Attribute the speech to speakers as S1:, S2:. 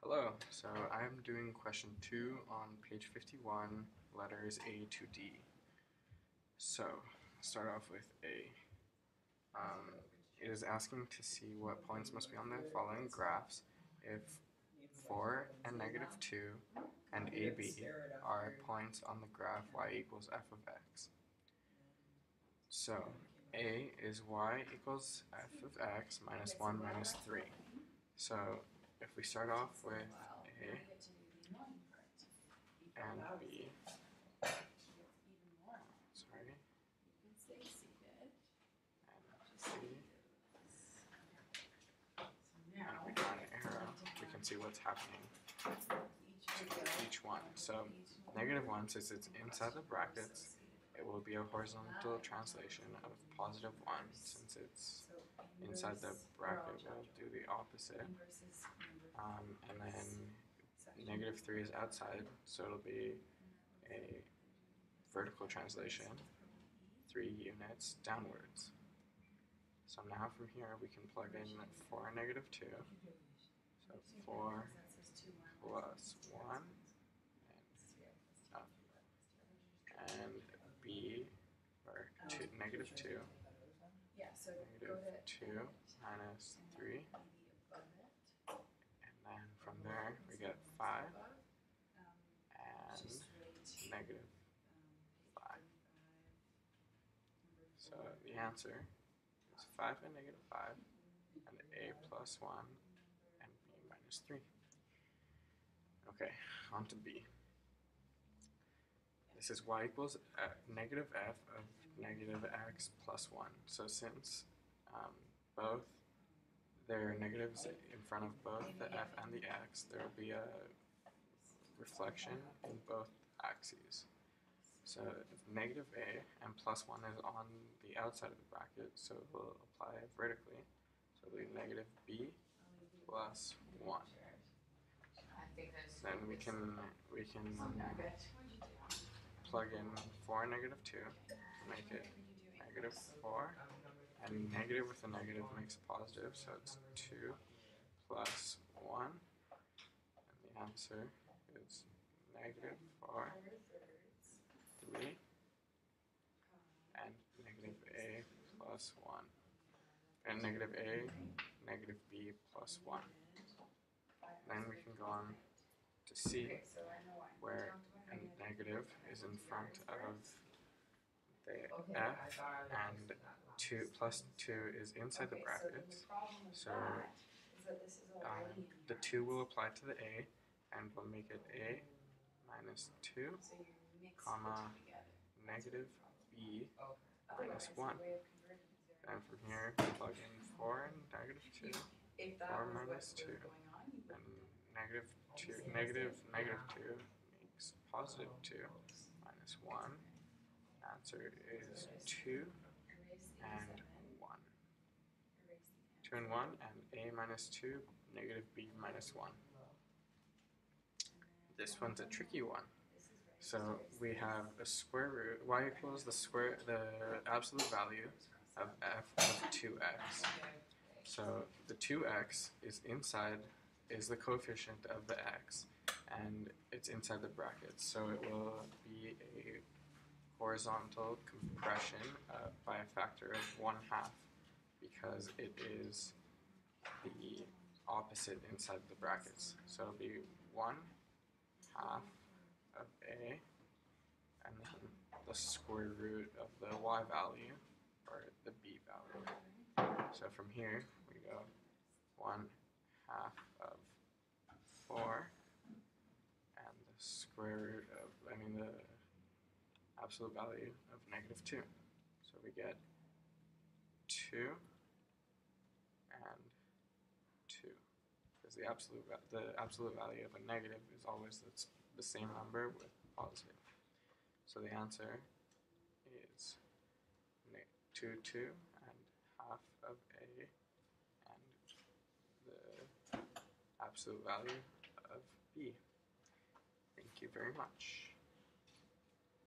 S1: Hello, so I'm doing question 2 on page 51, letters A to D. So, start off with A. It is asking to see what points must be on the following graphs if 4 and -2 and AB are points on the graph y equals f of x. So, A is y equals f of x minus 1 minus 3. So, if we start off with A and B, sorry, and C, and we draw an arrow, we can see what's happening to each one. So, -1, since it's inside the brackets, it will be a horizontal translation of +1. Since it's inside the bracket, we'll do the opposite. And then -3 is outside, so it'll be a vertical translation, 3 units downwards. So now from here we can plug in 4 and -2. So 4 plus 1 and B, or -2, -2 minus 3. And then from there we get 5 and -5. So the answer is 5 and -5, and A plus 1 and B minus 3. Okay, on to B. This is y equals negative f of -x plus 1. So since both there are negatives in front of both the f and the x, there will be a reflection in both axes. So if -a and +1 is on the outside of the bracket, so it will apply vertically. So it'll be -b plus 1. Then we can plug in 4 and -2 to make it -4, and negative with a negative makes a positive, so it's 2 plus 1, and the answer is -4, 3, and -a plus 1, and -a, -b plus 1. Then we can go on to C, where a negative is in front of the f, and 2 plus 2 is inside the brackets. So the 2 will apply to the A, and we'll make it A minus 2, comma, -b minus 1. And from here, plug in 4 and -2, 4 minus 2, and -2 makes +2, minus 1. Answer is 2 and 1. 2 and 1, and A minus 2, -b minus 1. This one's a tricky one. So we have a square root, y equals the absolute value of f of 2x. So the 2x is the coefficient of the x, and it's inside the brackets. So it will be a horizontal compression by a factor of 1/2, because it is the opposite inside the brackets. So it'll be 1/2 of A, and then the square root of the y value, or the b value. So from here we go 1/2 of 4, and the square root of, the absolute value of -2. So we get 2 and 2, because the absolute value of a negative is always the same number with positive. So the answer is 2, 2, and 1/2 of A, and the absolute value of B. Thank you very much.